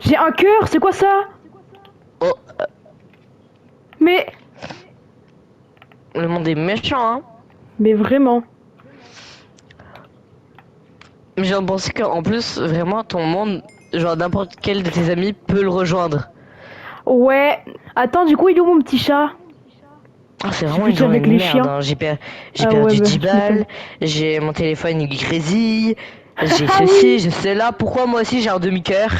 J'ai un cœur, c'est quoi ça? Oh, Mais... le monde est méchant, hein. Mais vraiment. Mais j'ai pensé qu'en plus, vraiment, ton monde, genre n'importe quel de tes amis peut le rejoindre. Ouais. Attends, du coup, il est où mon petit chat? Ah, c'est J'ai vraiment plus une de journée avec de les merde, chiens. hein. J'ai Ah ouais, perdu bah, 10 tu m'étonnes. balles, j'ai mon téléphone il grésille, j'ai Ah ceci, oui! j'ai cela. Pourquoi moi aussi j'ai un demi-cœur?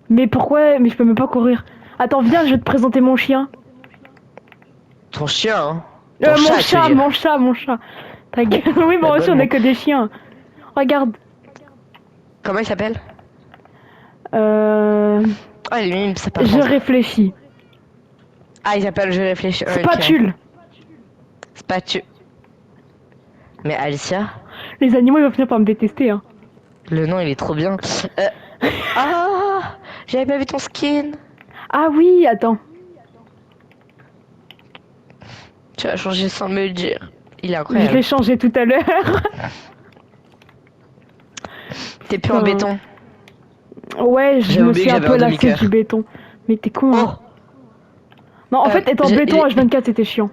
Mais pourquoi? Mais je peux même pas courir. Attends, viens, je vais te présenter mon chien. Ton chien, hein. Ton Mon chat, tu veux chat, dire. mon chat, mon chat. Ta gueule. Oui, moi aussi, on a Abonnement. que des chiens. Regarde. Comment il s'appelle? Euh... Ah, il est mime, ça par Je contre. réfléchis. Ah, il s'appelle Je réfléchis. Ok. Spatule. C'est pas tu. Mais Alicia, Les animaux, ils vont finir par me détester, hein. le nom il est trop bien. Euh... Ah, j'avais pas vu ton skin. Ah oui, attends. Tu as changé sans me le dire. Il est Je l'ai incroyable. changé tout à l'heure. T'es plus en Putain. béton. Ouais, je J'avais me oublié suis que un j'avais peu un lassé demi-cœur. du béton. Mais t'es con, hein. Oh, Non, en fait, être en béton H24, c'était chiant.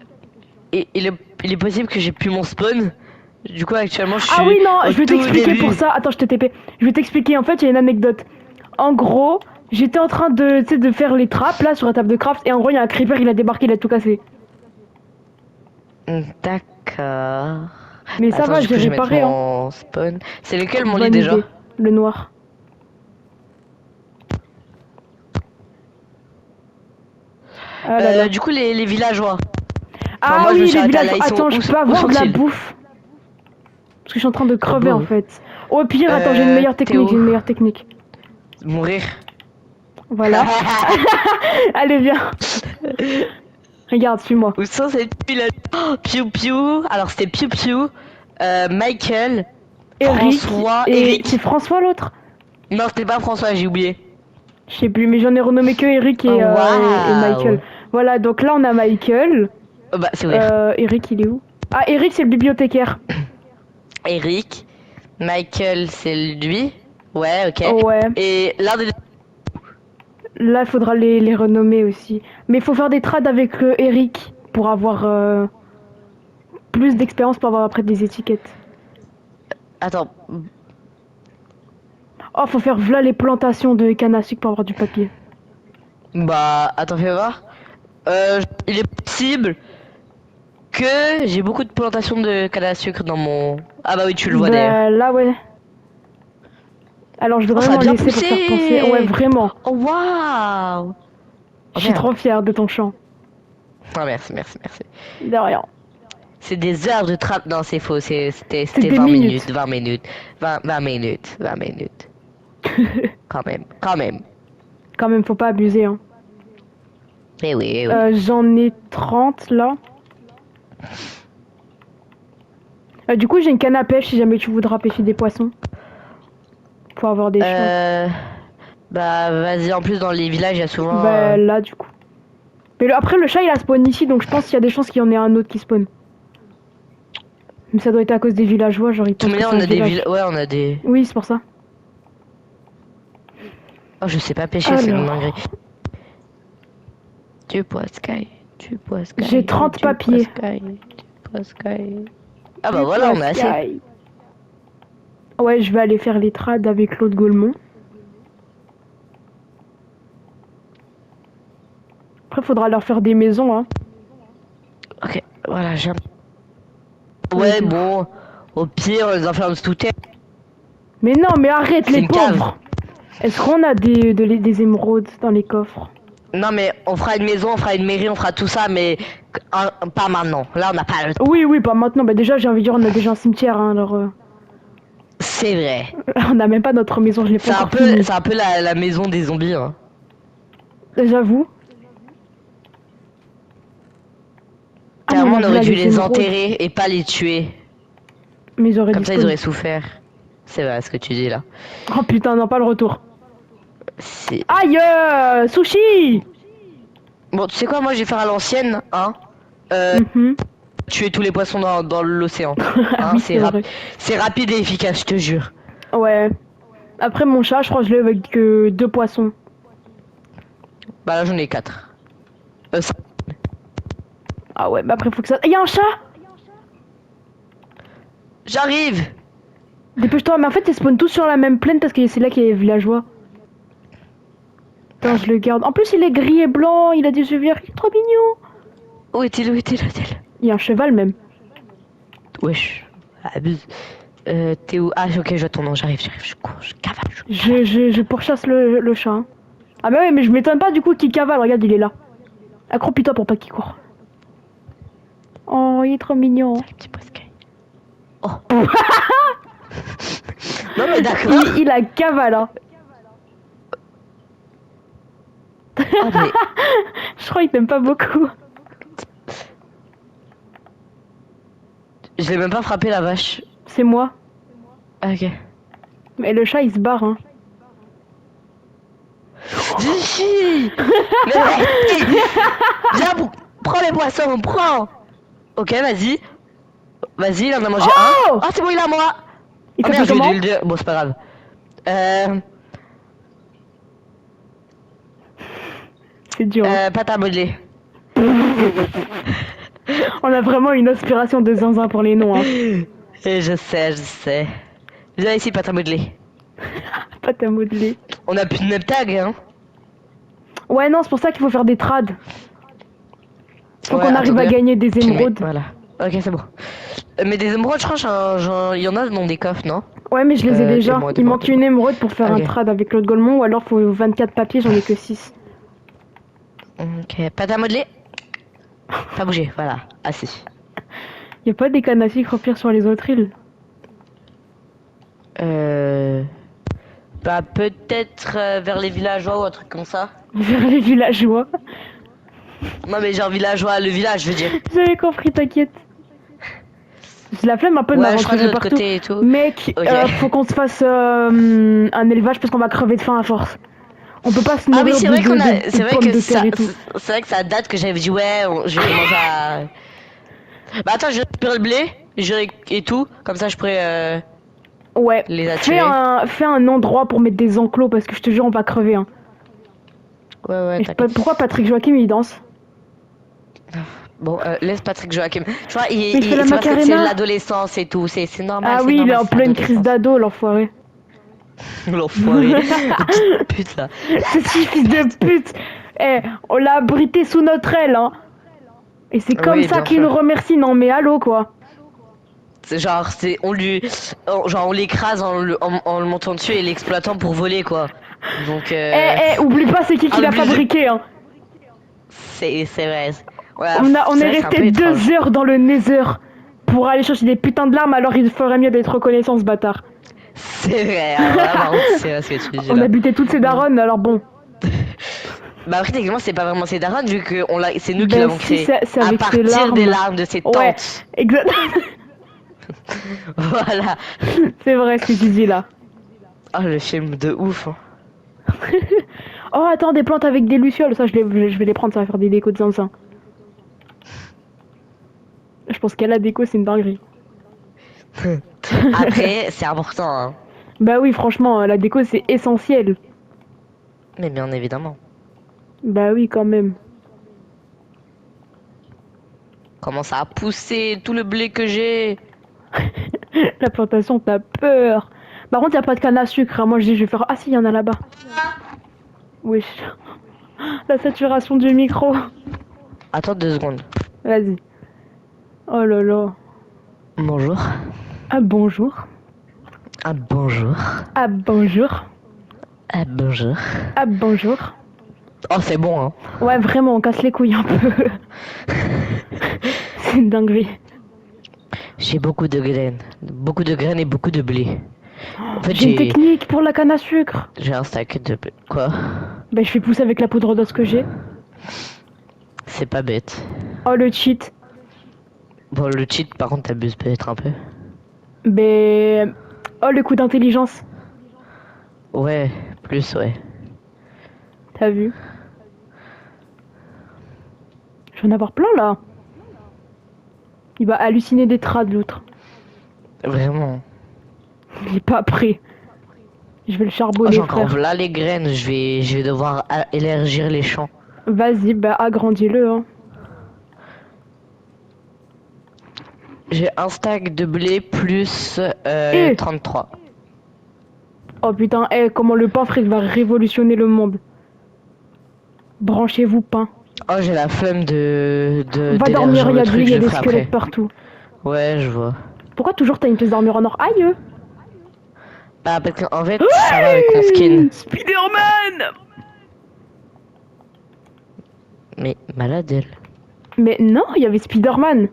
il est possible que j'ai plus mon spawn. Du coup, actuellement, je Ah oui, suis non, au je vais tout t'expliquer pour début. ça. Attends, je te TP. Je vais t'expliquer. En fait, il y a une anecdote. En gros, j'étais en train de, tu sais, de faire les trappes là sur la table de craft. Et en gros, il y a un creeper, il a débarqué, il a tout cassé. D'accord. Mais ça Attends, va, du j'ai coup, je vais mettre réparé, hein. mon spawn. C'est lequel mon lit Bonne déjà? idée. Le noir. Ah là là. Du coup, les villageois. Enfin, Ah moi, je me oui, suis les arrêté villages. là. Ils sont Attends, je peux où avoir de la sont-ils? bouffe. Parce que je suis en train de Oh, crever en beau. fait. Au pire, attends, j'ai une meilleure T'es technique, où? j'ai une meilleure technique. Mourir. Voilà. Allez, viens. Regarde, suis-moi. Où sont ces villageois? Oh, Piu Piu. Alors, c'était Piu Piu. Michael. Eric. François. Et c'est Eric. François l'autre? Non, c'était pas François, j'ai oublié. Je sais plus, mais j'en ai renommé que Eric Oh, et Michael. waouh. Voilà, donc là on a Michael. Oh, bah, c'est ouvert. Eric, il est où? Ah, Eric, c'est le bibliothécaire. Eric. Michael, c'est lui. Ouais, ok. Oh, ouais. Et l'un des... Là, il faudra les renommer aussi. Mais il faut faire des trades avec Eric pour avoir plus d'expérience pour avoir après des étiquettes. Attends. Oh, faut faire v'là les plantations de canne à sucre pour avoir du papier. Bah, attends, fais voir. Il est possible que j'ai beaucoup de plantations de canne à sucre dans mon... Ah bah oui, tu le vois d'ailleurs. Bah là, ouais. Alors je Oh, devrais ça a m'en bien laisser pour faire penser. Ouais, poussé. vraiment. Oh, waouh. Je Oh, suis merde. trop fière de ton chant. Ah, merci, merci, merci. De rien. C'est des heures de trappe. Non, c'est faux. C'était des 20 minutes. minutes. 20 minutes. 20 minutes. 20 minutes. Quand même. Quand même. Quand même, faut pas abuser, hein. Eh oui, eh oui. J'en ai 30 là. Du coup, j'ai une canne à pêche si jamais tu voudras pêcher des poissons. Pour avoir des choses. Bah, vas-y. En plus, dans les villages, il y a souvent... Bah là, du coup. Mais après, le chat il a spawn ici, donc je pense qu'il y a des chances qu'il y en ait un autre qui spawn. Mais ça doit être à cause des villageois, genre ils Tout pensent que mais c'est on un a des village. villes. Ouais, on a des... Oui, c'est pour ça. Oh, je sais pas pêcher, c'est une Alors, dinguerie. Tu pois sky. Tu pois sky. j'ai 30 papiers. Tu pois sky. Ah bah voilà, on a assez. Sky. Ouais, je vais aller faire les trades avec l'autre Gaulmont. Après, faudra leur faire des maisons, hein. Ok, voilà, j'ai un... Ouais, bon. Au pire, on les enferme sous terre. Mais non, mais arrête C'est les une cave. pauvres. Est-ce qu'on a des émeraudes dans les coffres? Non mais on fera une maison, on fera une mairie, on fera tout ça, mais pas maintenant. Là, on n'a pas le temps. Oui, oui, pas maintenant. Bah déjà, j'ai envie de dire, on a déjà un cimetière, hein, alors... C'est vrai. On n'a même pas notre maison, je l'ai pas C'est un encore peu, finie. c'est un peu la maison des zombies. Hein. J'avoue. Clairement, mais on aurait là, dû les émeraudes. enterrer et pas les tuer. Mais ils auraient Comme dû ça, ils spawn. auraient souffert. C'est vrai ce que tu dis là. Oh putain, non, pas le retour. Si. Aïe, sushi. Bon, tu sais quoi, moi, je vais faire à l'ancienne, hein. Mhm. Tuer tous les poissons dans l'océan. Ah Hein, oui, c'est vrai. c'est rapide et efficace, je te jure. Ouais. Après, mon chat, je crois que je l'ai avec 2 poissons. Bah là j'en ai 4. Ça- Ah ouais, bah après faut que ça... Il y a un chat! J'arrive. Dépêche-toi, mais en fait ils spawnent tous sur la même plaine parce que c'est là qu'il y a les villageois. Attends, je le garde. En plus il est gris et blanc, il a des yeux verts, il est trop mignon! Où est-il? Où est-il? Où est-il? Il y a un cheval même. Wesh. Abuse. T'es où? Ah ok, je vois ton nom, j'arrive, je cours, je cavale. Je pourchasse le chat. Hein. Ah bah ouais, mais je m'étonne pas du coup qu'il cavale, regarde, il est là. Accroupis-toi pour pas qu'il court. Oh, il est trop mignon. C'est le petit presque. Oh. Non mais d'accord. Il a cavale, hein. Oh, mais... Je crois qu'il t'aime pas beaucoup. Je l'ai même pas frappé la vache. C'est moi. Ah, ok. Mais le chat il se barre, hein. Vichi. Mais... Viens, prends les poissons, prends. Ok, vas-y. Vas-y, il en a mangé Oh un. Ah c'est bon, il est à moi. Il Oh s'appelle merde, je comment? vais le dire. Bon, c'est pas grave. C'est dur. Hein. Pâte à modeler. On a vraiment une aspiration de zinzin pour les noms, hein. Et je sais, je sais. Viens ici, pâte à modeler. Pas ta modeler. On a plus de name tag, hein. Ouais, non, c'est pour ça qu'il faut faire des trades. Faut Ouais, qu'on arrive à attendez. gagner des émeraudes. Voilà. Ok, c'est bon. Mais des émeraudes, je crois, il y en a dans des coffres, non? Ouais, mais je les ai déjà. émeraude, Il manque une émeraude pour faire un Ok. trade avec Claude Golemont, ou alors faut 24 papiers, j'en ai que 6. Ok, pâte à modeler. Pas bouger, voilà. Assis. Y a pas des cannes à sucre au pire sur les autres îles? Bah peut-être vers les villageois ou un truc comme ça. Vers les villageois. Non mais genre villageois, le village, je veux dire. J'avais compris, t'inquiète. J'ai la flemme un peu de Ouais, je crois de m'aventurer l'autre partout. côté et tout. Mec, Ok. faut qu'on se fasse un élevage parce qu'on va crever de faim à force. On peut pas se Ah oui, nourrir c'est de, vrai qu'on a, de c'est vrai pommes que de ça, terre et tout. c'est vrai que ça date que j'avais dit ouais, je vais commencer à. Bah attends, je récupère le blé, et tout, comme ça je pourrais Ouais, les attirer. fais un endroit pour mettre des enclos parce que je te jure, on va crever. Hein. Ouais ouais. Et T'inquiète. pourquoi Patrick Joachim il danse? Bon, laisse Patrick Joachim. Je crois, Mais il fait la c'est parce que c'est Macarena. l'adolescence et tout, c'est normal. Ah c'est oui, il est normal, en c'est pleine crise l'adolescence. d'ado, l'enfoiré. L'enfoiré, le petit pute là. Ce fils de pute. Eh, on l'a abrité sous notre aile, hein. Et c'est comme Oui, ça bien qu'il sûr. nous remercie. Non mais allô quoi. C'est genre, on l'écrase en le montant dessus et l'exploitant pour voler quoi. Donc, Oublie pas c'est qui Ah, l'a oublie- fabriqué, hein. c'est vrai. Ouais, On c'est est vrai que c'est un peu resté étrange. 2 heures dans le Nether pour aller chercher des putains de larmes, alors il ferait mieux d'être reconnaissant ce bâtard. C'est vrai, alors là, par contre, c'est vrai ce que tu dis On là. a buté toutes ces daronnes, alors bon. Bah après, techniquement, c'est pas vraiment ses darons vu que c'est nous qui Ben l'avons si, créé. c'est À avec ses partir des larmes. larmes de ses Ouais, tantes. exact. Voilà. C'est vrai ce que tu dis là. Oh, le film de ouf. Hein. Oh attends, des plantes avec des lucioles, ça je vais les prendre, ça va faire des décos de zinzin. Je pense qu'à la déco c'est une dinguerie. Après, c'est important. Hein. Bah oui, franchement, la déco c'est essentiel. Mais bien évidemment. Bah oui, quand même. Commence à pousser tout le blé que j'ai. La plantation, t'as peur. Par contre, y a pas de canne à sucre. Hein. Moi, je dis, je vais faire. Ah, si, y en a là-bas. Wesh. La saturation du micro. Attends 2 secondes. Vas-y. Oh là là. Bonjour. Ah, bonjour. Ah bonjour. Ah, bonjour. Ah bonjour. Ah, bonjour. Oh c'est bon hein. Ouais, vraiment, on casse les couilles un peu. C'est une dinguerie. J'ai beaucoup de graines. Beaucoup de graines et beaucoup de blé. En fait J'ai une technique pour la canne à sucre. j'ai un stack de blé. Quoi? Bah, je fais pousser avec la poudre d'os que j'ai. C'est pas bête. Oh, le cheat. Bon le cheat par contre t'abuses peut-être un peu. Mais. Oh, le coup d'intelligence. Ouais, plus ouais. T'as vu? Je vais en avoir plein là. Il va halluciner des trades l'autre. Vraiment. Il est pas prêt. Je vais le Oh, charbonner, j'ai encore frère. là les graines, je vais devoir élargir les champs. Vas-y, bah agrandis-le, hein. J'ai un stack de blé plus Eh! 33. Oh putain, eh, comment le pain, frère, va révolutionner le monde. Branchez-vous, pain. Oh, j'ai la flemme Va dormir, d'élargir le truc, il y je a le des ferai squelettes après. partout. Ouais, je vois. Pourquoi toujours t'as une pièce d'armure en or? Aïe! Bah, parce qu'en fait, ça va avec mon skin. Hey, Spider-Man! Mais malade, elle. Mais non, il y avait Spider-Man.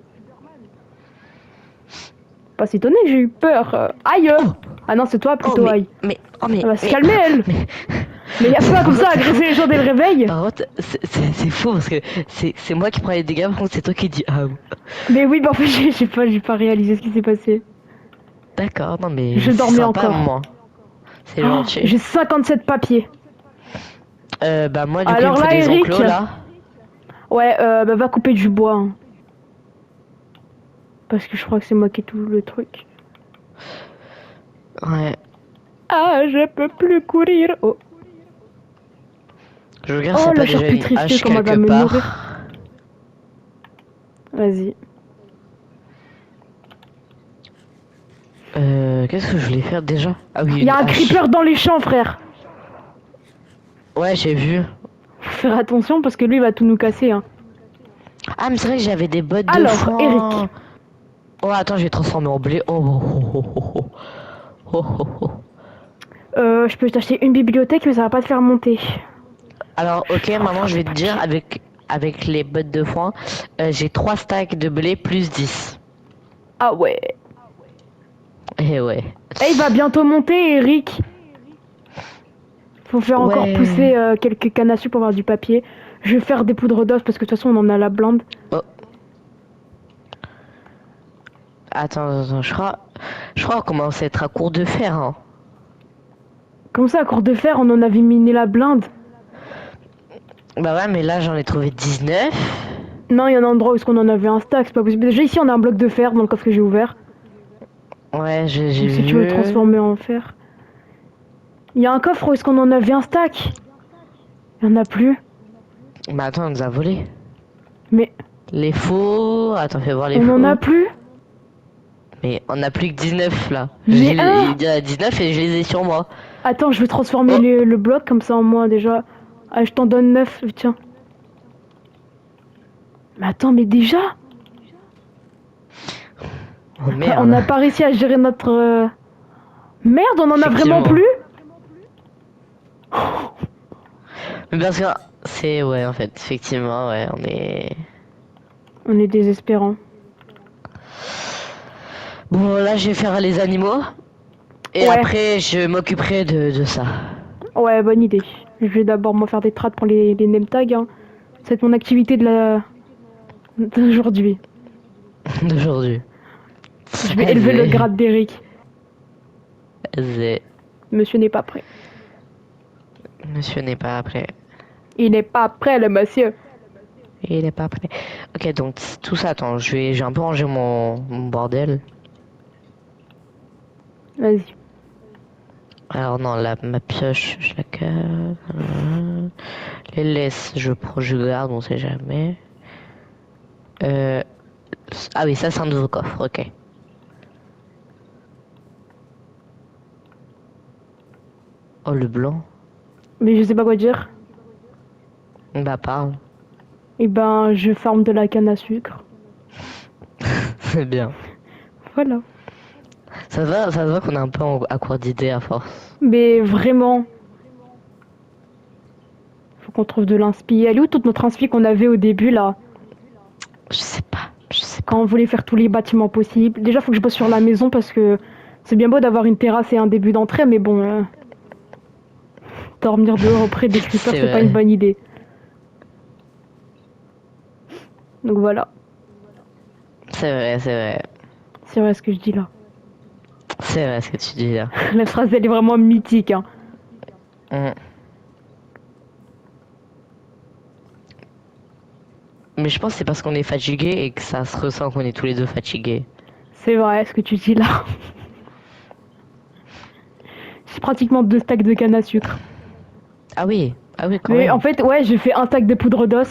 Pas s'étonner, j'ai eu peur. Aïe! Oh, Ah non, c'est toi oh, plutôt, aïe. Elle va se mais, calmer, elle! mais, Mais y a pas comme par ça, contre, c'est fou. agresser les gens dès le réveil! Par contre, c'est fou parce que c'est moi qui prends les dégâts, par contre, c'est toi qui dis ah. Mais oui, bah en fait, j'ai pas réalisé ce qui s'est passé. D'accord, non, mais Je c'est dormais sympa, encore. moi. C'est Oh, gentil. j'ai 57 papiers. Bah, moi, du coup, il me Alors faut là, des Eric, enclos là. ouais, bah va couper du bois. Hein. Parce que je crois que c'est moi qui ai tout le truc. Ouais. Ah, je peux plus courir. Oh, Je regarde s'il oh n'y a la pas déjà une charcuterie, hache comment elle va quelque me nourrir. part. Vas-y. Qu'est-ce que je voulais faire déjà? Ah oui, Il y une a un hache. creeper dans les champs, frère. Ouais, j'ai vu. Faut faire attention parce que lui, il va tout nous casser. Hein. Ah, mais c'est vrai que j'avais des bottes de Alors, foin. Eric, Oh, attends, je vais transformer en blé. Oh, oh, oh, oh, oh, oh. Oh, oh, oh. je peux t'acheter une bibliothèque, mais ça va pas te faire monter. Alors, Je ok, vais maintenant refaire je du vais te dire, papier. avec les bottes de foin, j'ai 3 stacks de blé plus 10. Ah ouais. Eh ouais. Eh, il va bientôt monter, Eric. Faut faire encore Ouais. pousser quelques cannes à sucre pour avoir du papier. Je vais faire des poudres d'os parce que de toute façon, on en a la blinde. Oh, attends, je crois qu'on commence à être à court de fer, hein. Comme ça, à court de fer, on en avait miné la blinde. Bah ouais, mais là j'en ai trouvé 19. Non, il y a un endroit où est-ce qu'on en avait un stack, c'est pas possible. Déjà, ici, on a un bloc de fer dans le coffre que j'ai ouvert. Ouais, j'ai Donc, si tu veux le vu. transformer en fer. Il y a un coffre où est-ce qu'on en avait un stack. Il y en a plus. Bah attends, on nous a volé. Mais Les faux. Attends, fais voir les on en a faux. plus. Mais on a plus que 19 là. Mais un. Il y a 19 et je les ai sur moi. Attends, je vais transformer Oh, le bloc comme ça en moins déjà. Ah, je t'en donne 9, tiens. Mais attends, mais déjà oh on merde. n'a pas réussi à gérer notre... Merde, on en a vraiment Effectivement. plus. Mais parce que c'est ouais en fait, effectivement, ouais, on est. On est désespérant. Bon là je vais faire les animaux. Et Ouais, après je m'occuperai de ça. ouais, bonne idée. Je vais d'abord moi faire des trades pour les name tags. Hein. C'est mon activité de la... d'aujourd'hui. D'aujourd'hui. Je vais élever le grade d'Eric. Zé. Monsieur n'est pas prêt. Monsieur n'est pas prêt. Il n'est pas prêt, le monsieur. Il est pas prêt. Ok, donc tout ça, attends, j'ai un peu rangé mon bordel. Vas-y. Alors non, ma pioche, je la casse. Les laisses, je garde, on sait jamais. Euh, ah oui, ça c'est un nouveau coffre, ok. Oh le blanc. Mais je sais pas quoi dire. Bah parle. Eh ben, je farme de la canne à sucre. C'est bien. Voilà. Ça se voit qu'on est un peu à court d'idées à force. Mais vraiment, faut qu'on trouve de l'inspi. Elle est où toute notre inspi qu'on avait au début là? Je sais pas, je sais pas. Quand on voulait faire tous les bâtiments possibles. Déjà, faut que je bosse sur la maison parce que c'est bien beau d'avoir une terrasse et un début d'entrée, mais bon, dormir dehors auprès des creepers, C'est c'est pas une vrai. bonne idée. Donc voilà, C'est vrai, c'est vrai. c'est vrai ce que je dis là. C'est vrai ce que tu dis là. La phrase, elle est vraiment mythique. Hein. Mm. Mais je pense que c'est parce qu'on est fatigué et que ça se ressent qu'on est tous les deux fatigués. C'est vrai ce que tu dis là. pratiquement 2 stacks de canne à sucre. Ah oui, quand Mais même. Ah oui, quand Mais même. en fait, ouais, j'ai fait un stack de poudre d'os.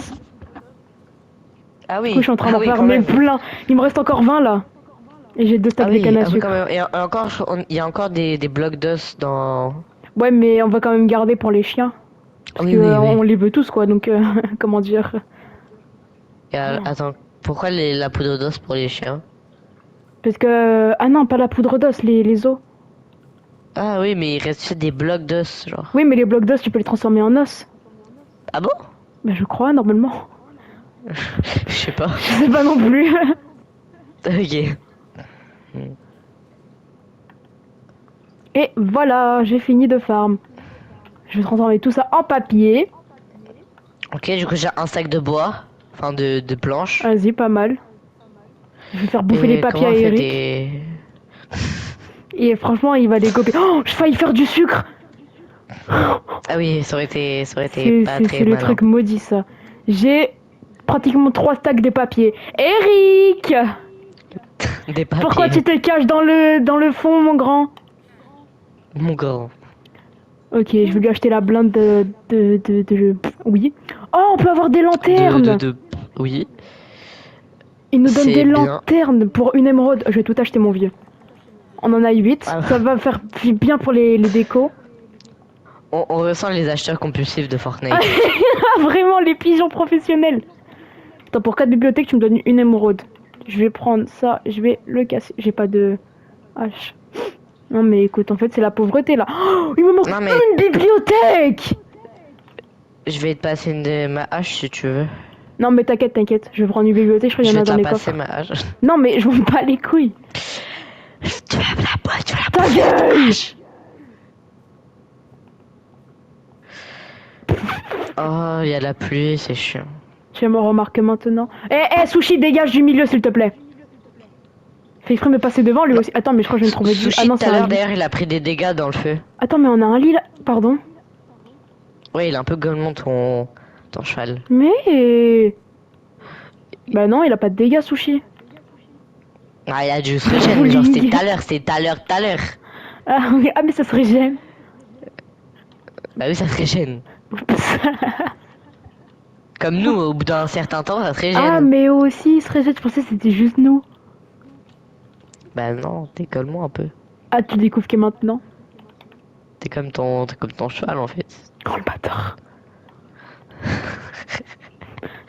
Du coup, je suis en train Ah d'en oui, faire quand mais même. plein. Il me reste encore 20 là. Et j'ai 2 stacks de canne à Ah oui, quand sucre. même. Et encore, il y a encore des blocs d'os dans. Ouais, mais on va quand même garder pour les chiens. Ah Parce oui, que oui, on oui. les veut tous, quoi. Donc, comment dire. Et, attends, pourquoi la poudre d'os pour les chiens? Parce que. Ah non, pas la poudre d'os, les os. Ah oui, mais il reste juste des blocs d'os, Oui, genre. mais les blocs d'os, tu peux les transformer en os. Ah bon? Bah, je crois, normalement. Je sais pas. Je sais pas non plus. Ok. Hmm. Et voilà, j'ai fini de farm. Je vais transformer tout ça en papier. Ok, du coup, j'ai un sac de bois. Enfin, de planches. Vas-y, pas mal. Je vais faire bouffer les Et papiers comment à on fait Eric. des. Et franchement, il va les copier. Oh, je failli faire du sucre. Ah oui, ça aurait été pas C'est très le malin. truc maudit, ça. J'ai pratiquement 3 stacks de papier. Eric! Des Pourquoi tu papiers. te caches dans le fond, mon grand? Mon grand. Ok, je vais lui acheter la blinde Oui. Oh, on peut avoir des lanternes! De... Oui, Il nous donne des c'est bien. lanternes pour une émeraude. Je vais tout acheter, mon vieux. On en a 8. Ah, Ça va faire bien pour les décos. on ressent les acheteurs compulsifs de Fortnite. Ah, vraiment, les pigeons professionnels. Attends, pour 4 bibliothèques, tu me donnes une émeraude. Je vais prendre ça, je vais le casser. J'ai pas de hache. Non, mais écoute, en fait, c'est la pauvreté là. Oh, il me manque Non mais, une bibliothèque! je vais te passer ma hache si tu veux. Non, mais t'inquiète, t'inquiète. Je vais prendre une bibliothèque, je crois qu'il Je y en vais a te dans la les passer coffres. ma hache. Non, mais je m'en bats les couilles. Tu vas me la boîte, tu vas la Ta bouffer cette gueule! hache. Oh, il y a la pluie, c'est chiant. Tu me remarques maintenant. Sushi, dégage du milieu, s'il te plaît. Fais exprès de me passer devant lui Non, aussi. Attends, mais je crois que je viens de trouver du. Ah Sushi non, tout c'est à un l'heure lit. d'ailleurs, il a pris des dégâts dans le feu. Attends, mais on a un lit là. Pardon. Ouais, il a un peu golemon ton cheval. Mais. Bah non, il a pas de dégâts, Sushi. Ah, il a dû se régène, genre c'était tout Bowling. à l'heure, c'était tout à l'heure, tout à l'heure. Ah, oui. Ah, mais ça serait j'aime. Bah oui, ça se régène. Comme nous, au bout d'un certain temps, ça se Ah, régène. mais eux aussi, il serait j'aime. Je pensais que c'était juste nous. Bah non, t'es comme moi un peu. Ah, tu découvres que maintenant. T'es comme ton cheval en fait. Oh le bâtard.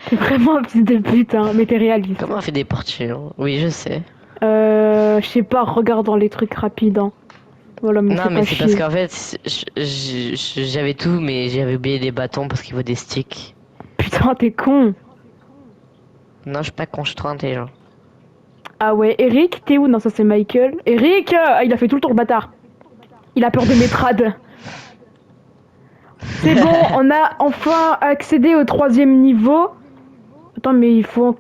T'es vraiment un fils de pute, hein. Mais t'es réaliste. Comment on fait des portiers hein? Oui, je sais. Je sais pas, regarde dans les trucs rapides, hein. Voilà, me fais Non, mais pas c'est parce chier. qu'en fait, j'avais tout, mais j'avais oublié des bâtons parce qu'il faut des sticks. Putain, t'es con. Non, je suis pas con, je suis trop intelligent. Ah ouais, Eric, t'es où? Non, ça c'est Michael. Eric, il a fait tout le tour, le bâtard. Il a peur de mes trades. C'est bon, on a enfin accédé au 3e niveau. Attends, mais il faut...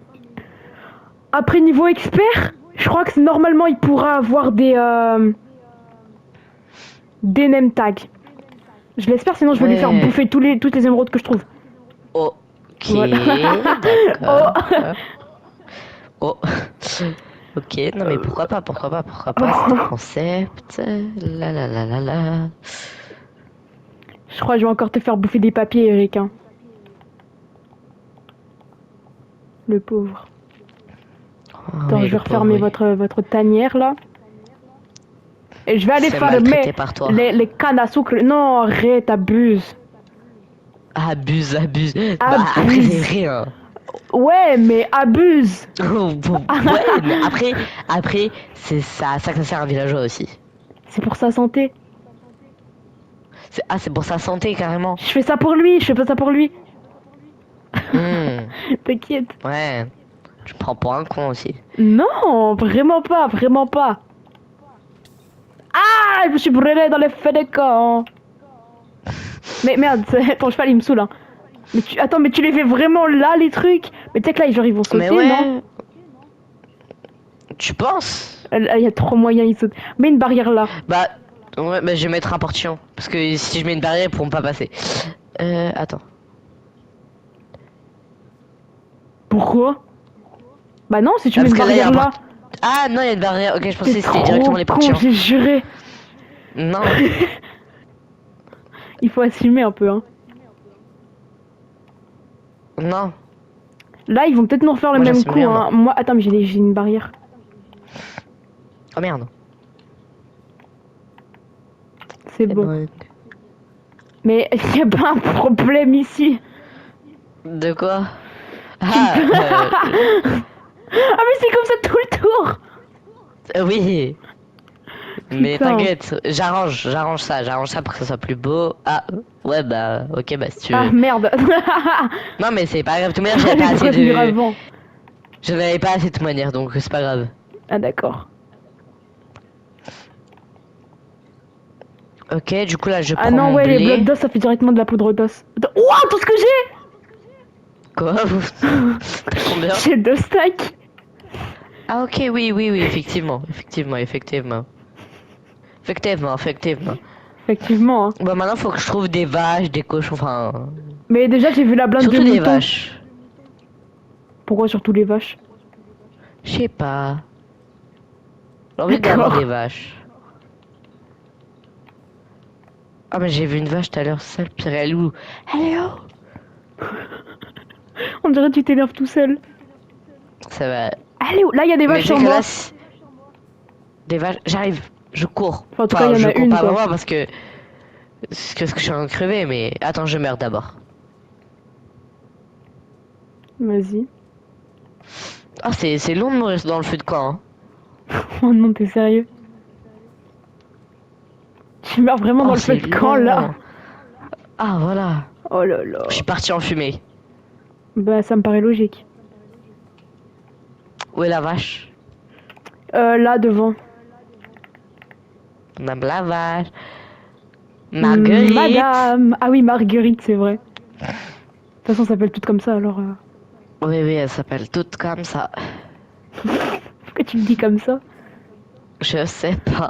Après niveau expert, je crois que normalement il pourra avoir des name tags. Je l'espère, sinon je vais lui faire Ouais. bouffer toutes les émeraudes que je trouve. Ok, Voilà. d'accord. Oh. Oh. Ok, non mais pourquoi pas, c'est un concept. La la la la la. Je crois que je vais encore te faire bouffer des papiers, Eric. Hein. Le pauvre. Oh, Attends, oui, je vais le pauvre, refermer oui. votre tanière là. Et je vais aller C'est farmer maltraité par toi. les cannes à sucre. Non, arrête, abuse. Abuse, abuse. Bah après c'est Abuse. vrai hein. Ouais, mais abuse. Ouais, mais après c'est ça que ça sert un villageois aussi. C'est pour sa santé. C'est pour sa santé carrément. Je fais ça pour lui, je fais pas ça pour lui. Hmm, T'inquiète. ouais, tu me prends pour un con aussi. Non, vraiment pas, vraiment pas. Ah, je me suis brûlé dans les feux de camp. Mais merde, ton cheval il me saoule. Hein. Attends, mais tu les fais vraiment là les trucs? Mais tu sais que là, genre, ils vont sauter, Mais non? ouais, tu penses? Il y a trop moyen, ils sautent. Mets une barrière là. Bah, ouais, bah je vais mettre un portillon. Parce que si je mets une barrière, ils pourront pas passer. Attends. Pourquoi? Bah non, si tu Ah, mets parce une que là, il y a barrière un là. Ah non, il y a une barrière. Ok, je pensais T'es que c'était directement trop les con, portillons. j'ai juré. Non. Il faut assumer un peu, hein. Non, Là, ils vont peut-être nous refaire le moi même j'assume coup, rien, moi. hein. Moi, attends, mais j'ai une barrière. Oh merde. C'est C'est bon. bon. Mais il y a pas un problème ici. De quoi? Tu me Ah, peux... Ah, mais c'est comme ça tout le tour. oui. Mais Putain. t'inquiète, j'arrange ça pour que ça soit plus beau. Ah, ouais, bah, ok, bah si tu Ah, veux. merde. Non, mais c'est pas grave, de toute manière, j'avais pas J'allais assez prévenir de. avant. Je n'avais pas assez de toute manière, donc c'est pas grave. Ah, d'accord. Ok, du coup, là, je Ah prends non, mon ouais, les blocs blé. d'os, ça fait directement de la poudre d'os. Ouah, tout ce que j'ai. Quoi? T'as combien? J'ai 2 stacks. Ah, ok, oui, effectivement, effectivement. Effectivement. Effectivement, hein. Bon, maintenant, faut que je trouve des vaches, des cochons, enfin. Mais déjà, j'ai vu la blinde de Surtout des moutons. vaches. Pourquoi surtout les vaches? Je sais pas. J'ai envie d'avoir des D'accord. vaches. Ah, mais j'ai vu une vache tout à l'heure, sale pire, elle est où? Elle est où? On dirait que tu t'énerves tout seul. Ça va. Allez, là, il y a des Mais vaches tu sais sur que là, moi. des vaches, j'arrive, je cours. Enfin, en tout cas, il Enfin, y en je a cours une, pas quoi. vraiment parce que. Parce que je suis en train de crever, mais. Attends, je meurs d'abord. Vas-y. Ah, c'est long de mourir dans le feu de camp, hein. Oh non, t'es sérieux? Tu meurs vraiment dans Oh, le feu c'est de camp, là. long. Ah, voilà. Oh là Je suis là. parti en fumée. Bah, ça me paraît logique. Où est la vache? Là, devant. Madame la vache. Marguerite. Madame. Ah oui, Marguerite, c'est vrai. De toute façon, ça s'appelle toutes comme ça, alors... Oui, elle s'appelle toute comme ça. Pourquoi tu me dis comme ça? Je sais pas.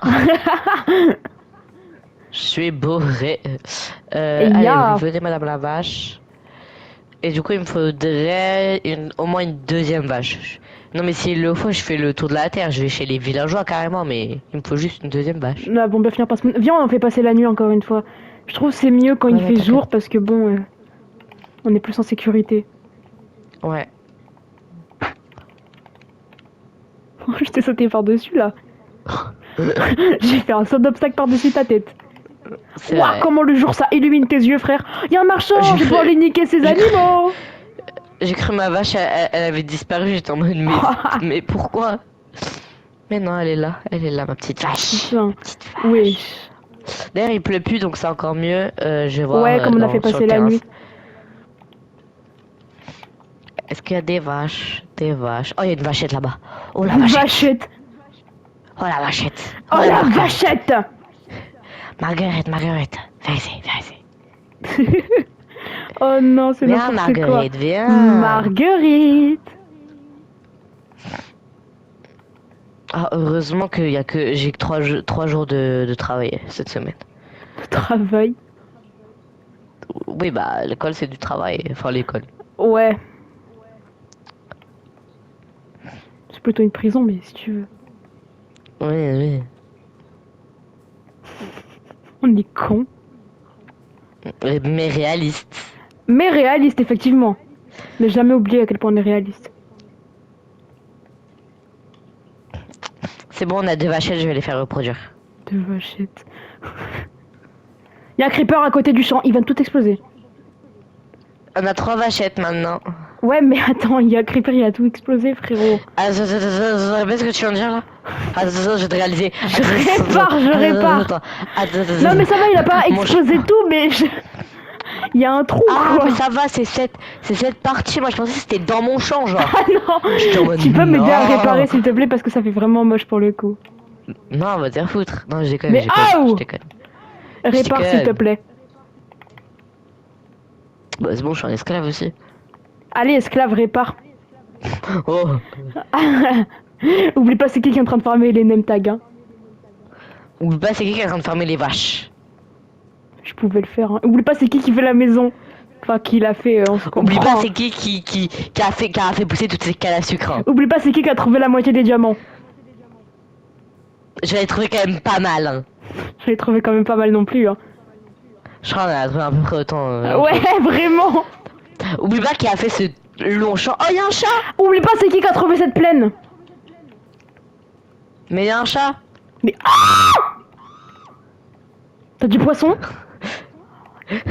Je suis bourré. Et il y Allez, vous a... venez, Madame la vache. Et du coup, il me faudrait au moins une deuxième vache. Non, mais s'il le faut, je fais le tour de la terre. Je vais chez les villageois carrément, mais il me faut juste une deuxième vache. Là, bon, on va finir par se... Viens, on en fait passer la nuit, encore une fois. Je trouve que c'est mieux quand Ouais, il ouais, fait t'inquiète. jour, parce que bon... on est plus en sécurité. Ouais. Je t'ai sauté par-dessus, là. J'ai fait un saut d'obstacle par-dessus ta tête. C'est Ouah, vrai. comment le jour ça illumine tes yeux, frère. Y a un marchand, je vais pouvoir aller niquer ses j'ai cru- animaux. j'ai cru ma vache, elle avait disparu. J'étais en mode, mais pourquoi? Mais non, elle est là, ma petite vache. Putain, Petite vache. wesh. D'ailleurs, il pleut plus, donc c'est encore mieux. Je vais voir Ouais, comme on a fait sur passer le la terrain. nuit. Est-ce qu'il y a des vaches? Des vaches. Oh, il y a une vachette là-bas. Oh la Une vachette. vachette. Oh la vachette. Oh la Marguerite. vachette. Marguerite. Viens ici. Oh non, c'est Viens, n'importe quoi. Marguerite, viens. Marguerite. Ah, heureusement qu'il y a que j'ai que 3 jours de travail cette semaine. Le travail. Oui, bah l'école c'est du travail. Enfin l'école. Ouais. C'est plutôt une prison, mais si tu veux. Oui. On est con. Mais réaliste. Mais réaliste, effectivement. Ne jamais oublier à quel point on est réaliste. C'est bon, on a 2 vachettes, je vais les faire reproduire. De vachette. Il y a un creeper à côté du champ, il va tout exploser. On a 3 vachettes maintenant. Ouais, mais attends, il y a un creeper, il a tout explosé, frérot. Répète ce que tu viens de dire là. Attends, je vais te réaliser. Je répare. Non, mais ça va, il a pas explosé tout, mais il y a un trou, Ah, quoi. mais ça va, c'est cette partie. Moi, je pensais que c'était dans mon champ, genre. Ah non. J'étais en mode, Tu peux m'aider à non. réparer, s'il te plaît, parce que ça fait vraiment moche pour le coup. Non, on va te faire foutre. Non, je déconne, Mais je oh, déconne. répare, s'il te plaît. Bah, c'est bon, je suis un esclave aussi. Allez, esclave, répare. Oh, Oublie pas, c'est qui est en train de farmer les name tags, hein. oublie pas, c'est qui est en train de fermer les vaches. Je pouvais le faire, hein. Oublie pas, c'est qui fait la maison. Enfin, qui l'a fait, on se Oublie comprend. pas, c'est qui a fait pousser toutes ces cannes à sucre. Hein. Oublie pas, c'est qui a trouvé la moitié des diamants. Je l'ai trouvé quand même pas mal. Hein. Je l'ai trouvé quand même pas mal non plus, hein. Je crois qu'on a trouvé à peu près autant. Ouais, vraiment. Oublie pas qui a fait ce long champ. Oh, il y a un chat. Oublie pas, c'est qui a trouvé cette plaine. Mais il y a un chat. Mais t'as du poisson?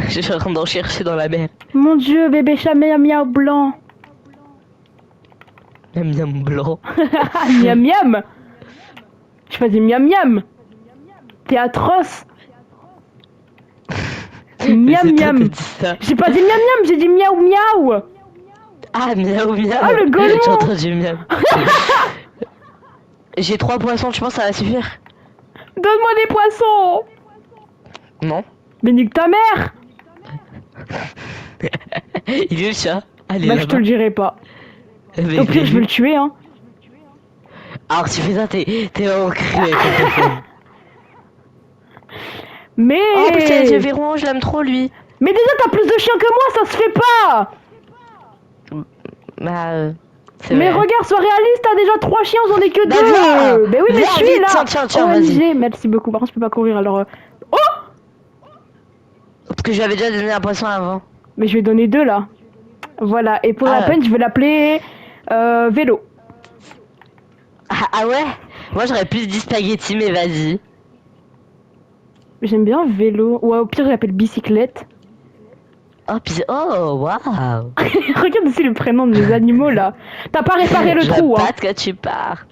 Je suis en train d'en chercher dans la mer. Mon dieu, bébé chat miam miam blanc. Miam miam blanc. Miam miam. Je faisais miam miam. T'es atroce. Miam C'est toi miam. qui as dit ça. J'ai pas dit miam miam, j'ai dit miaou miaou. Ah, miaou miaou. Ah, le golemon. J'ai entendu miaou. J'ai 3 poissons, tu penses que ça va suffire? Donne-moi des poissons. Non. Mais nique ta mère. Il est le chat. Allez, Bah je te le dirai pas. Au pire je vais le tuer hein. Alors si tu fais ça, t'es vraiment cru avec le téléphone. Mais... Oh, mais c'est les yeux verrons, je l'aime trop lui. Mais déjà t'as plus de chiens que moi, ça se fait pas. Bah... c'est Mais vrai. regarde, sois réaliste, t'as déjà 3 chiens, j'en ai que Bah, 2. viens. Bah oui, mais Viens, je suis vite, là. tiens, vas-y. OMG, merci beaucoup. Par contre, je peux pas courir alors. Oh. Parce que je lui avais déjà donné un poisson avant. Mais je vais donner 2 là. Voilà, et pour la peine, je vais l'appeler Vélo. Ah ouais? Moi j'aurais plus dit spaghetti, mais vas-y. J'aime bien Vélo. Ou au pire, je l'appelle Bicyclette. Oh, puis... Oh, waouh. Regarde aussi le prénom de mes animaux là. T'as pas réparé le Je trou vois hein. pas de quoi tu pars.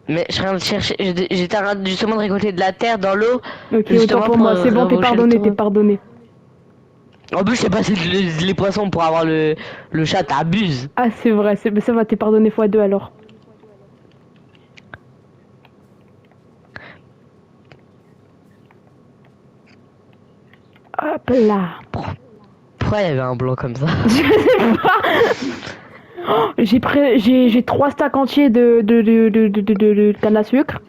Mais je suis en train de chercher... J'étais en train justement de récolter de la terre dans l'eau. Ok, justement autant pour moi, c'est bon, t'es rebrocher le pardonné, trou. t'es pardonné. En plus, je sais pas si les poissons pour avoir le chat, t'abuses. Ah, c'est vrai, ça va, t'es pardonné x2 alors. Hop là. Pourquoi il y avait un blanc comme ça? Je sais pas. Oh, j'ai 3 stacks entiers de canne à sucre.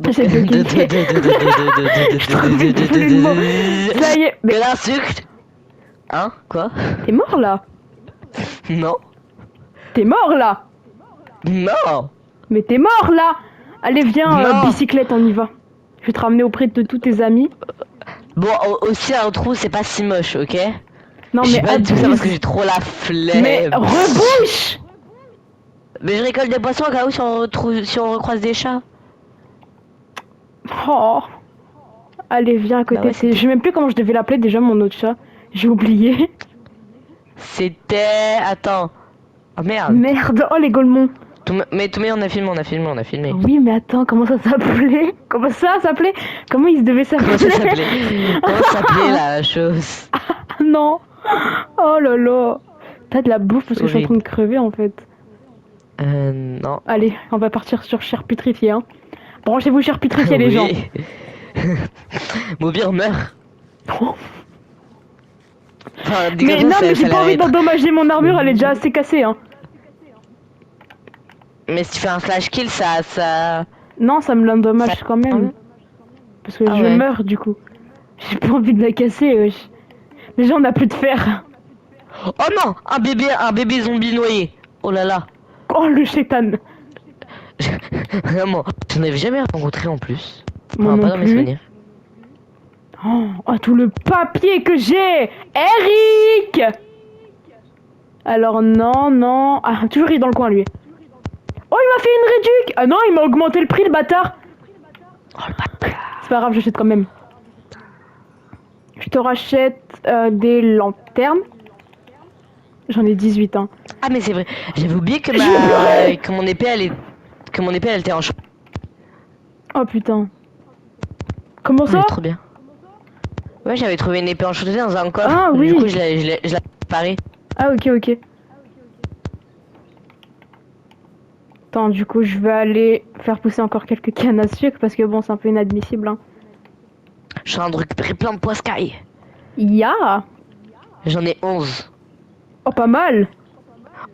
J'essaie de gagner. Je trouvais plus le mot. Ça y est. Mais Que la sucre. Hein? Quoi? t'es mort là. Non. T'es mort là. Non. Mais t'es mort là. Allez, viens, Non. bicyclette, on y va. Je vais te ramener auprès de tous tes amis. Bon, aussi un trou, c'est pas si moche, ok? Non, Je mais sais pas tout ça parce abuse. que j'ai trop la flemme. Mais rebouche. Mais je récolte des poissons au cas où si on recroise des chats. Oh. Allez, viens à côté. Bah ouais, Je sais même plus comment je devais l'appeler déjà, mon autre chat. J'ai oublié. C'était... Attends. Oh merde. Merde. Oh, les golemons. Mais on a filmé. Oui, mais attends, comment ça s'appelait? Comment ça s'appelait? Comment il se devait s'appeler? Comment ça s'appelait? Comment s'appelait la chose? Ah non. Oh là là. T'as de la bouffe parce que je suis en train de crever en fait. Non. Allez, on va partir sur Charputrifié. Hein. Branchez-vous Charputrifié les gens. Maubir meurt. Enfin, Mais non, mais j'ai pas envie d'endommager mon armure, elle est déjà assez cassée. Hein. Mais si tu fais un flash kill, ça... Non, ça me l'endommage quand même. Parce que je meurs du coup. J'ai pas envie de la casser. Wesh. Déjà, on a plus de fer. Oh non, un bébé zombie noyé. Oh là là. Oh le chétan. Vraiment, j'en avais jamais rencontré en plus. Moi non pas dans mes plus. souvenirs. Oh, tout le papier que j'ai. Eric. Alors non. Ah, toujours il est dans le coin lui. Oh, il m'a fait une réduc. Ah non, il m'a augmenté le prix le bâtard. Oh le bâtard. C'est pas grave, j'achète quand même. Je te rachète des lanternes. J'en ai 18 hein. Ah mais c'est vrai, j'avais oublié que mon épée elle était en champ. Oh putain. Comment ça? Trop bien. Ouais, j'avais trouvé une épée enchantée dans un coffre. Ah oui. Du coup, je l'ai préparée. Ah ok. Attends, du coup, je vais aller faire pousser encore quelques cannes à sucre parce que bon, c'est un peu inadmissible. Hein. Je suis en train de récupérer plein de poiscailles. Ya. J'en ai 11. Oh, pas mal.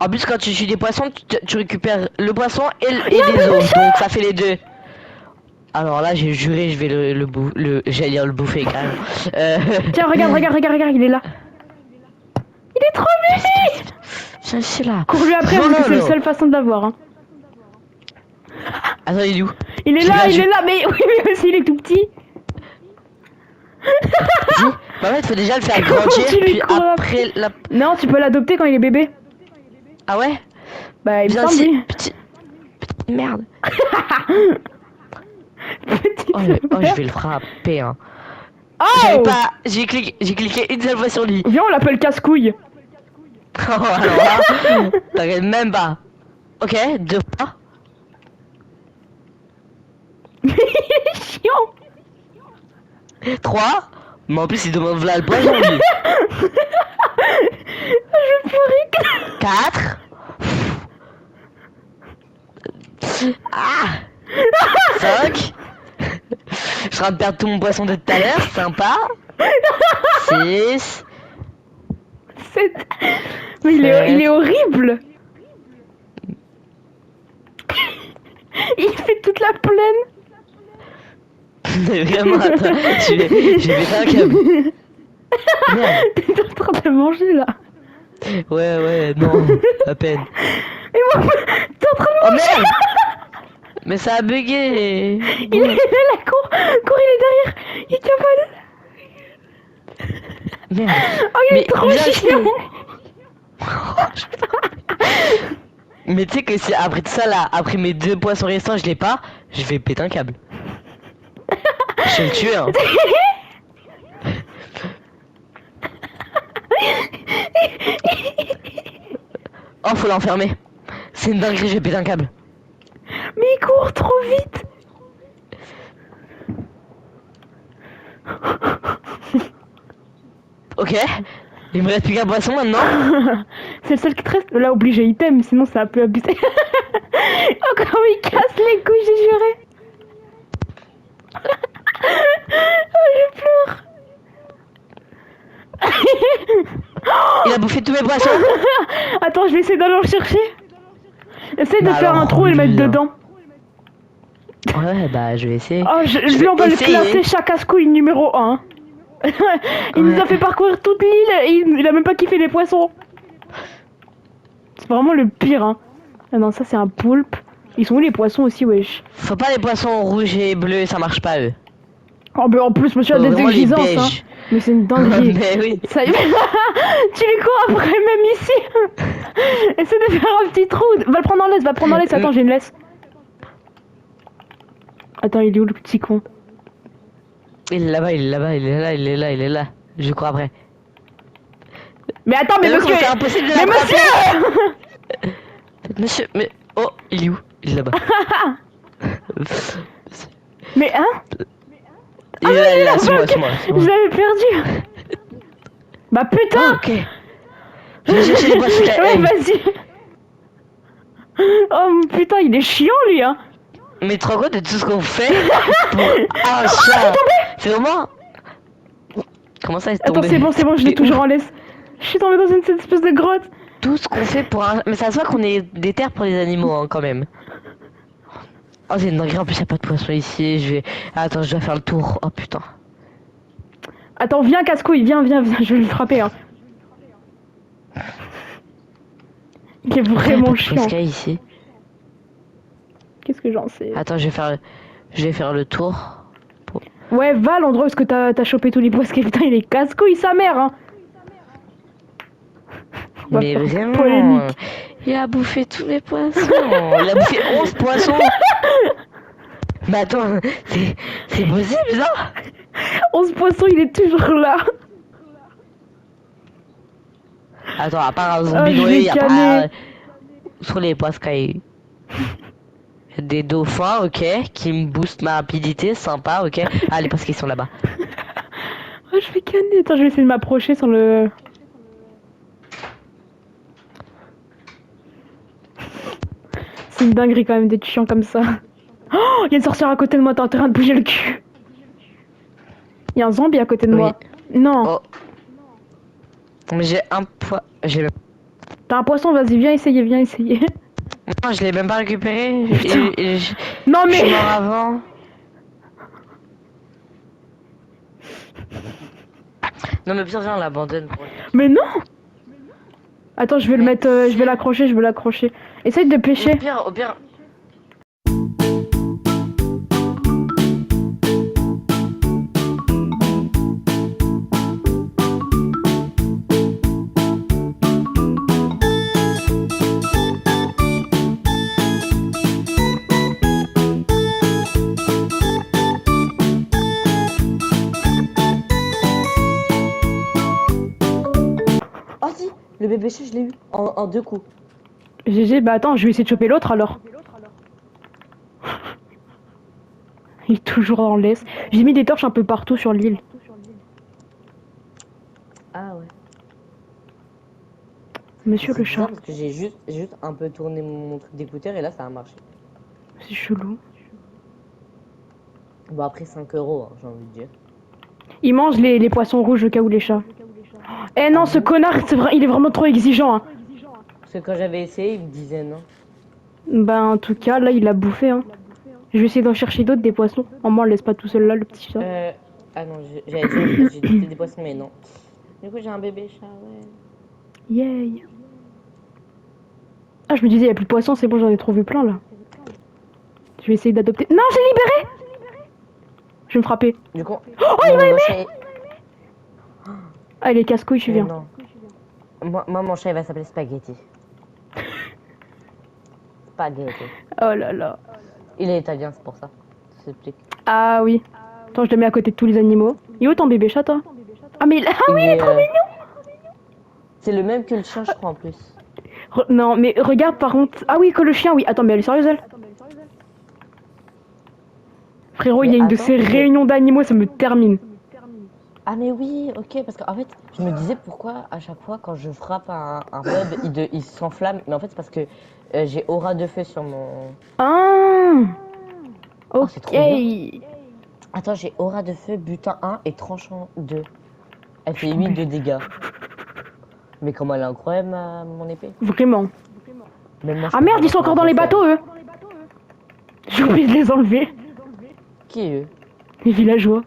En plus, quand tu tues des poissons, tu récupères le poisson et des os. Donc ça fait les deux. Alors là, j'ai juré, je vais j'allais dire le bouffer quand même. Tiens, regarde, il est là. Il est trop mimi. Viens ici là. Cours-lui après parce que c'est la seule façon de l'avoir. Hein. Attends, il est où? Il est là, mais oui, mais aussi il est tout petit. Bah ouais, il faut déjà le faire grandir, Tu lui puis cours après la... Non, tu peux l'adopter quand il est bébé. Ah ouais? Bah, il me Viens semble, ici, oui. petit... Merde. Petite Oh, je merde. vais le frapper, hein. J'avais Oh! pas... J'ai cliqué une seule fois sur lui. Viens, on l'appelle casse-couille. Oh, alors là, t'inquiète même pas. Ok, 2 fois. Mais il est chiant. 3. Mais en plus, il demande là le poison, lui. Je peux rire. 4. Ah 5. Je suis en train de perdre tout mon poisson de tout à l'heure, sympa. 6. Mais il est horrible. Il fait toute la plaine. Mais vraiment, attends, je vais faire un câble. Merde. T'es en train de manger là. Ouais, non, à peine. Mais moi, t'es en train de Oh manger. merde. Mais ça a bugué. Il est là, cours, il est derrière. Il cavale. Merde. Oh, il est Mais trop viens chiant. Mais tu sais que si après tout ça là, après mes 2 poissons restants, je l'ai pas, je vais péter un câble. Je vais le tuer, hein. Oh, faut l'enfermer. C'est une dinguerie, je vais péter un câble. Mais il court trop vite. Ok. Il me reste plus qu'un poisson maintenant. C'est le seul qui te reste. Là, obligé item, sinon ça a pu abuser. Oh, comment il casse les couilles, j'ai juré. Oh, je pleure. Il a bouffé tous mes poissons. Attends, je vais essayer d'aller en chercher. Essaye de Bah faire alors, un trou et le mettre lui, hein. dedans. Ouais, bah je vais essayer. Oh, Je lui, on vais va le essayer. classer chaque casse-couille numéro 1. Il nous a fait parcourir toute l'île et il a même pas kiffé les poissons. C'est vraiment le pire, hein. Ah non, ça c'est un poulpe. Ils sont où les poissons aussi, wesh? Faut pas les poissons rouges et bleus, ça marche pas eux. Oh, mais en plus, monsieur a Faut des vraiment les exigences, hein. beiges. Mais c'est une dinguerie. Mais oui. Ça y est. Tu les cours après, même ici. Essaie de faire un petit trou. Va le prendre en laisse, Attends, j'ai une laisse. Attends, il est où le petit con? Il est là-bas, il est là. Je cours après. Mais attends, mais Mais monsieur. c'est impossible de Mais l'attraper. monsieur. Monsieur, mais... Oh, il est où? Il est là-bas. Mais hein? Il est là, c'est moi. Je l'avais perdu. Bah Oh, putain. ok. Je vais chercher les poissons. Ouais, vas-y. Oh putain, il est chiant lui, hein. Mais tu te rends compte de tout ce qu'on fait pour un chat? C'est vraiment... Comment ça, il est Attends, tombé? c'est bon, je l'ai toujours en laisse. Je suis tombée dans cette espèce de grotte. Tout ce qu'on fait pour un... Mais ça se voit qu'on est des terres pour les animaux, hein, quand même. Oh, c'est une dinguerie, en plus, y a pas de poisson ici. Je vais... Attends, je dois faire le tour. Oh, putain. Attends, viens, casse-couille, viens, je vais le frapper, hein. Il est vraiment chiant. Qu'est-ce qu'il y a ici? Qu'est-ce que j'en sais? Attends, je vais faire le tour. Ouais, va à l'endroit où est-ce que t'as chopé tous les poissons. Putain, il est casse-couille, sa mère, hein. On va Mais faire une vraiment, polémique. il a bouffé tous les poissons. Il a bouffé 11 poissons. Mais attends, c'est possible, ça? 11 poissons, il est toujours là. Attends, à part un Oh, zombie je noyé, vais y a pas... canner. Sur les poissons, des dauphins, ok, qui me boostent ma rapidité, sympa, ok. Ah, les poissons qui sont là-bas. Oh, je vais canner. Attends, je vais essayer de m'approcher sans le... C'est une dinguerie quand même d'être chiant comme ça. Oh, il y a une sorcière à côté de moi, t'es en train de bouger le cul. Il y a un zombie à côté de moi. Non. Oh. Mais j'ai un poids... T'as un poisson, vas-y, viens essayer, Non, je l'ai même pas récupéré. Putain. Je Non suis mais... mort avant. Non mais pire, viens, on l'abandonne. Mais non. Attends, je vais le mettre... je vais l'accrocher. Essaye de pêcher. Au pire, Ah si, le bébé chat, je l'ai eu en 2 coups. GG, bah attends, je vais essayer de choper l'autre alors. Il est toujours dans l'est. J'ai mis des torches un peu partout sur l'île. Ah ouais. Monsieur C'est le bizarre chat, parce que j'ai juste un peu tourné mon truc d'écouteur et là ça a marché. c'est chelou. Bon après 5 euros, hein, j'ai envie de dire. Il mange les poissons rouges au cas où les chats. Eh non, Ah ce bon? connard, c'est vrai, il est vraiment trop exigeant. Hein. Parce que quand j'avais essayé, il me disait non. Bah en tout cas, là, il a bouffé. Hein. Je vais essayer d'en chercher d'autres des poissons. Au moins, on le laisse pas tout seul là, le petit chat. Euh... Ah non, j'allais dire, j'ai tenté des poissons mais non. Du coup j'ai un bébé chat, ouais. Yay. Ah, je me disais, il y a plus de poissons, c'est bon, j'en ai trouvé plein là. Je vais essayer d'adopter. Non, j'ai libéré. Je vais me frapper. Du coup, Oh, il m'a mon aimé. chat... Ah, les casse-couilles, je Mais viens. non. Moi, mon chat il va s'appeler Spaghetti. Spaghetti. Oh là là. Il est italien, c'est pour ça. Ça s'explique. Ah oui. Attends, je le mets à côté de tous les animaux. Il est où ton bébé chat, toi? Ah, mais ah oui, Il il est est... trop mignon. C'est le même que le chien, je crois, en plus. Non, mais regarde par contre. Ah oui, que le chien, oui. Attends, mais elle est sérieuse, elle? Frérot, il y Mais a une de attends, ces réunions d'animaux, ça me termine. Ah mais oui, ok, parce qu'en fait, je me disais pourquoi à chaque fois quand je frappe un mob, il s'enflamme. Mais en fait, c'est parce que j'ai aura de feu sur mon... Ah. Oh, c'est trop bien. Ok. Attends, j'ai aura de feu, butin 1 et tranchant 2. Elle Je fait suis 8 tombée. de dégâts. Mais comment elle est incroyable, mon épée. Vraiment. Même moi, je Ah merde, comprends ils pas sont comment encore ils dans ont les fait, hein. bateaux, eux. J'ai oublié de les enlever. Qui est eux? Les villageois.